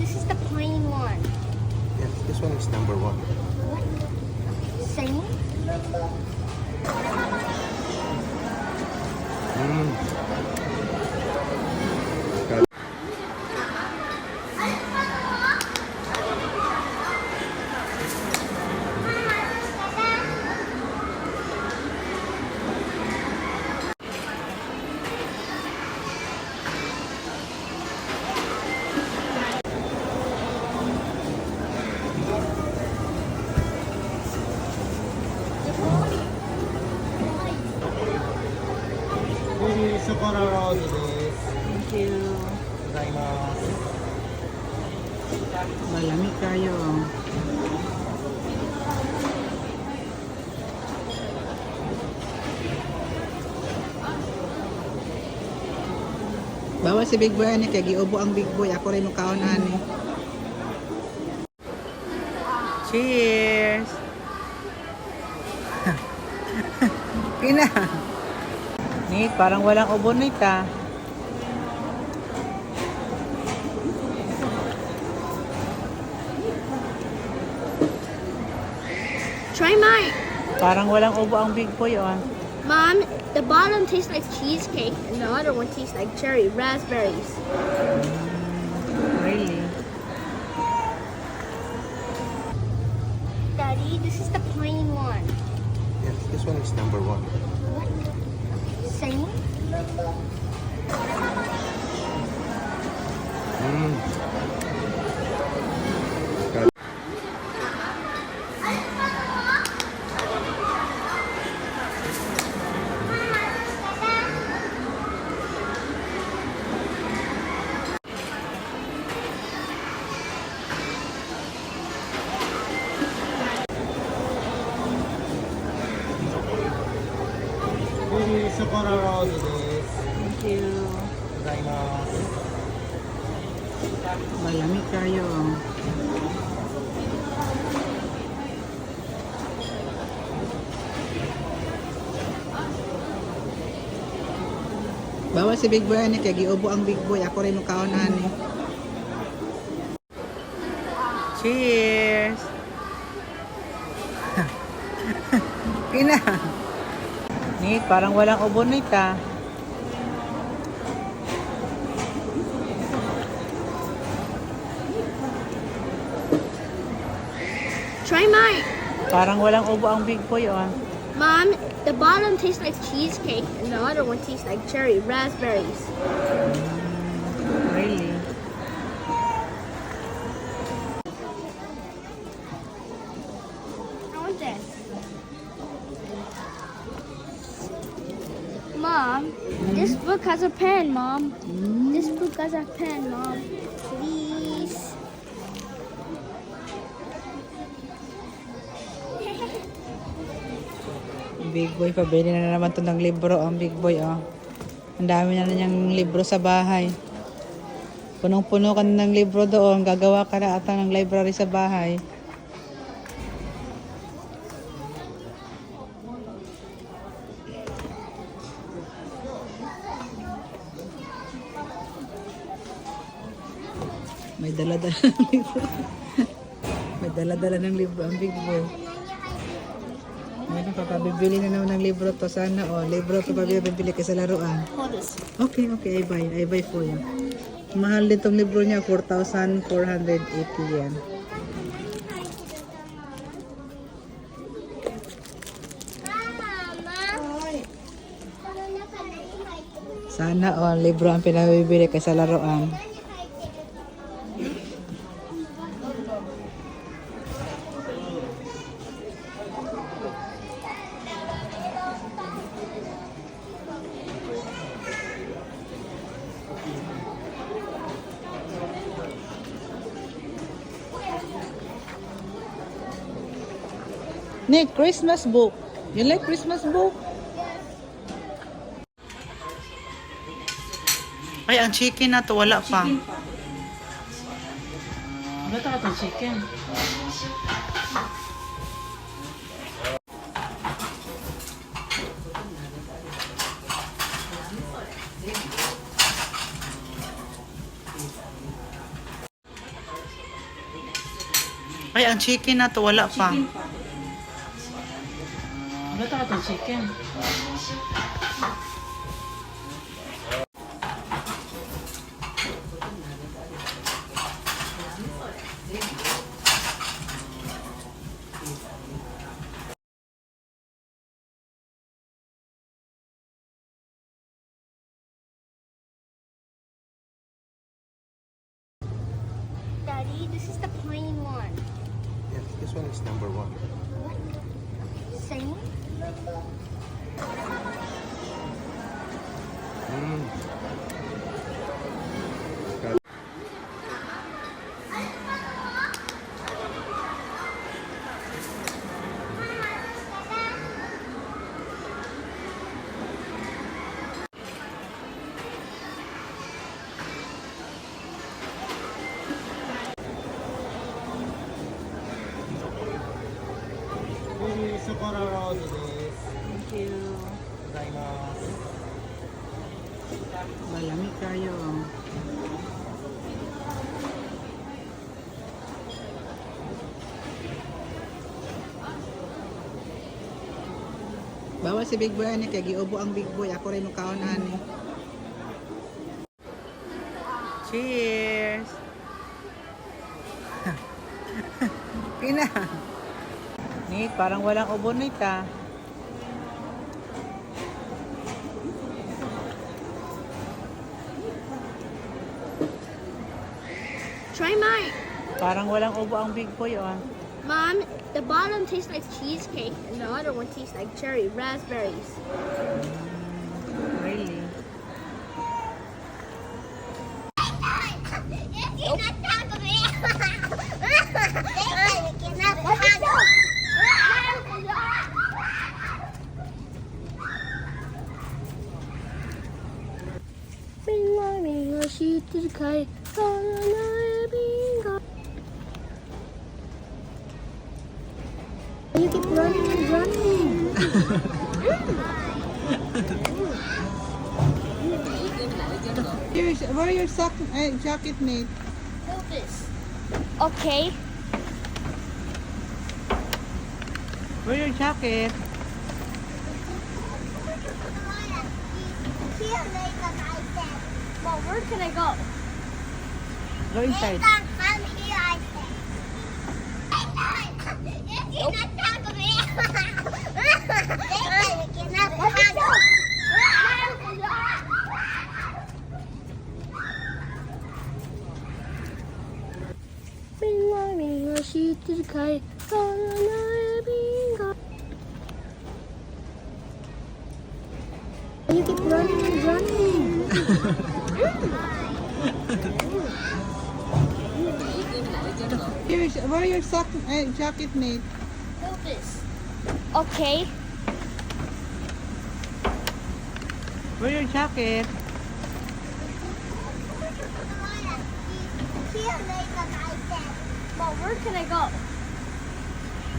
this is the plain one. Yes, this one is number one. Same? Thank you. Malamig kayo. Bawa si Big Boy ani kay giubo ang Big Boy, ako rin ukaon ani. Cheers. Pina. Ni parang walang ubo nita. Try mine. Parang walang ubo ang Big Boy oh. Mom, the bottom tastes like cheesecake and the other one tastes like cherry raspberries. Really? Daddy, this is the plain one. Yes, this one is number one. Same? Thank you. Malamig kayo. Bawa si Big Boy ani kay giubo ang Big Boy, ako rin ukaon ani. Cheers. Pina. Ni parang walang ubo nita. Try mine. Parang walang ubo ang Big Boy oh. Mom, the bottom tastes like cheesecake and the other one tastes like cherry raspberries. Really? I want this. Mom, this book has a pen, Mom. This book has a pen, Mom. Please. Big Boy, pabili na naman to ng libro ang Big Boy oh. Ang dami na niyang libro sa bahay. Punong-puno ka na ng libro doon. Gagawa ka na ata ng library sa bahay. May dala-dala ng libro. May dala-dala ng libro ang Big Boy. Ngayon, papabibili na naman ng libro to. Sana libro to pabibili ka sa laruan. Hold this. Okay, I buy for you. Mahal din tong libro niya, 4,480 yen. Sana libro ang pinabibili ka sa laruan. Nick, Christmas book. You like Christmas book? Ay, ang chicken na to, wala pa. Wala ka itong chicken. Ay, ang chicken na to, wala pa. Wala ka itong chicken. Daddy, this is the plain one. Yes, this one is number one. Same? Thank you. Malamig kayo. Bawa si Big Boy ani kay giubo ang Big Boy, ako rin ukaon ani. Cheers. Pina. Ni parang walang ubo nita. Try mine. Parang walang ubo ang Big Boy oh. Mom, the bottom tastes like cheesecake and the other one tastes like cherry raspberries. Really? You keep running and running. Where your jacket, mate? Okay. Where your jacket? Well, where can I go? Go inside. You keep running and running. Where your jacket, mate? Okay. Where your jacket? Well, where can I go?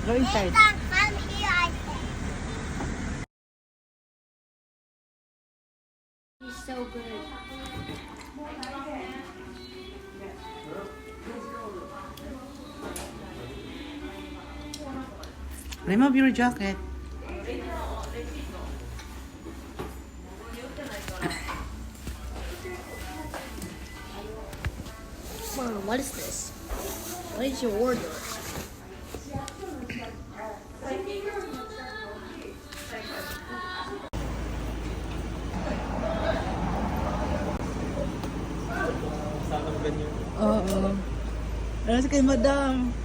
Go inside. He's so good. Remove your jacket. Mom, what is this? What is your order? Oo. Ano sa kay madam?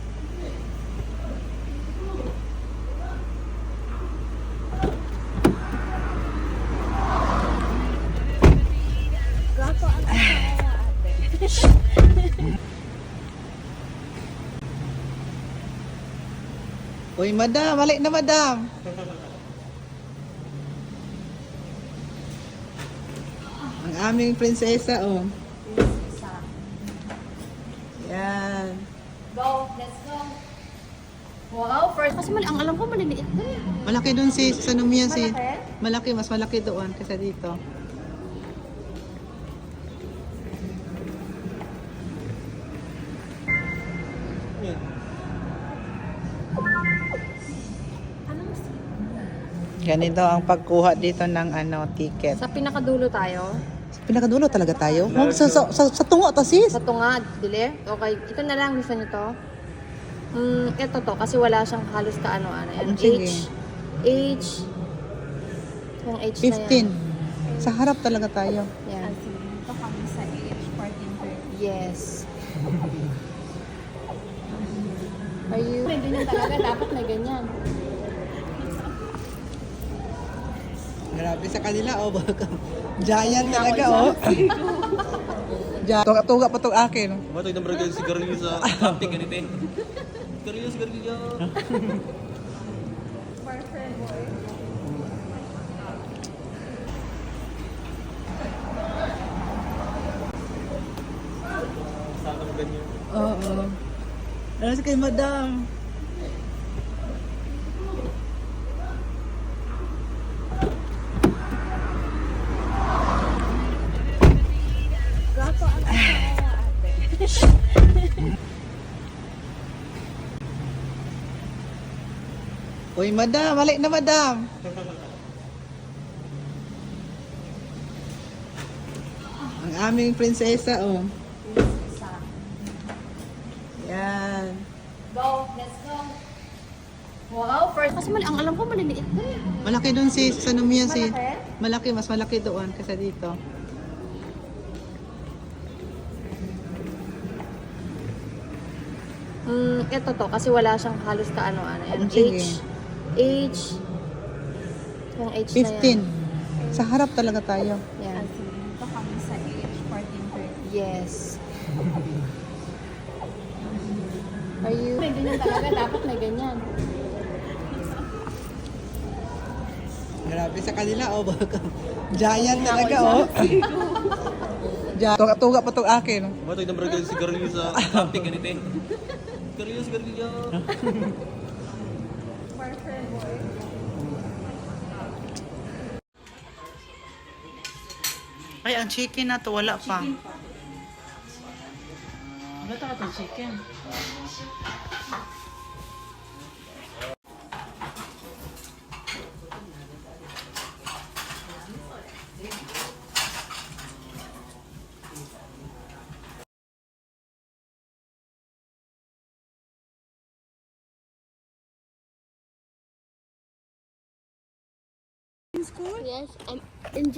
Uy, madam, balik na madam. Ang aming prinsesa, oh. Yan. Go, let's go. Wow, first. Kasi ang alam ko maliliit na eh. Malaki doon si sa Nomiya si. Malaki? Malaki, mas malaki doon kaysa dito. Ganito ang pagkuha dito ng ticket. Sa pinakadulo tayo. Pinakadulo talaga tayo. Oh, sa tungo to sis. Sa tunga, dili? Okay, ito na lang. Gusto nyo to? Ito to. Kasi wala siyang halos kaano-ano. Yan. Sige. H. Yung H na 15. yan. Sa harap talaga tayo. Yan. Dito kami sa age 14-13. Yes. Are you... May ganyan talaga. Dapat may ganyan. Grabe sa kanila, oh. Giant talaga, oh. Tuga pa itong akin. Matay na barangay sigarilyo sa plastic ganito eh. Sigarilyo. Sana mo ganyan. Oo. Ano sa kay madam? Uy, madam, balik na madam. Ang aming prinsesa, oh. Yan. Go, let's go. Wow, first. Kasi ang alam ko maliliit na. Malaki doon si sa Numia si. Malaki, mas malaki doon kaysa dito. Ito to. Kasi wala siyang halos kaano-ano. Yan. Sige. H. Yung H na 15. yan. Sa harap talaga tayo. Yan. Dito kami sa age 14-13. Yes. Are you... May ganyan talaga. Dapat may ganyan. Grabe sa kanila, oh. Giant talaga, oh. Tuga pa itong akin. Matay na barangay sigarilyo sa plastic ganito eh. Sigarilyo. Ay, ang chicken na to, wala pa. Wala ka itong chicken.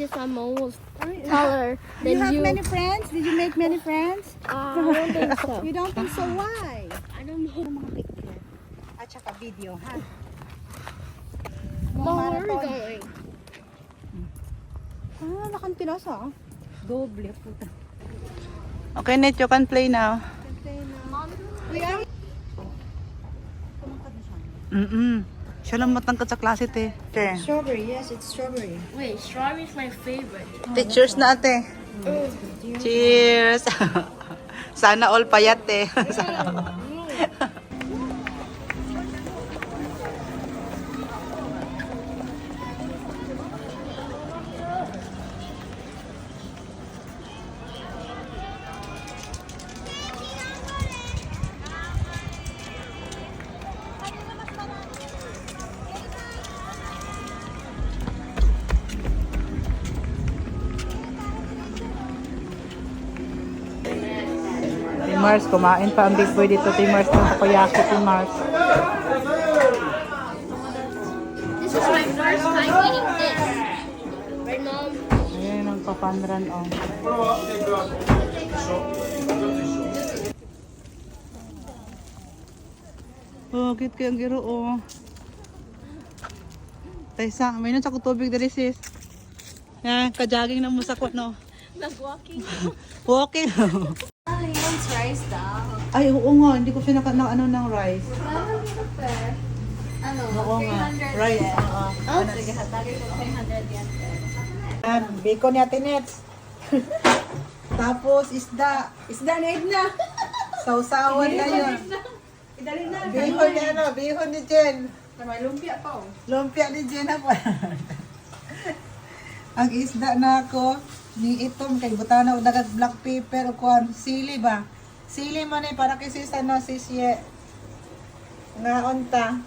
Yes, I'm almost taller than You have you. many friends? Did you make many friends? I don't think so. You don't think so? Why? I don't know. Mga picture. At saka video, ha? Mom, where are we marathon. going? Nakantilas, ha? Doble, puta. Okay, Net, you can play now. We are... Siya lang matangkad sa klase, te. Te. Strawberry, yes, it's strawberry. Wait, strawberry is my favorite. Cheers na, ate. Cheers. Sana all payat, te. Mars, kumain pa ang big boy dito. Mars, ng takoyaki, Mars. This is my first time eating this. Right, Mom? Ayan, ang papanran, oh. Oh, cute kayang giro, oh. Taysa, may nun sa kutubig dali, sis. Yan, kajaging na mo sa kot, no? Nag-walking. Walking. It's rice daw. Ay, oo nga, hindi ko siya ano ng rice. Ano? Oo nga, rice. Oh, sige, hatagin ko 300 yan. Yan, bacon ni Ate Nets. Tapos isda. Isda na Edna. Sausawan na yun. Idali na. Bihon ni bihon ni Jen. May lumpia pa, oh. Lumpia ni Jen ako. Ang isda na ako, ni itom kay butana o dagat black pepper o kuan sili ba? Sili man para kasi sa no sisye. Nga unta.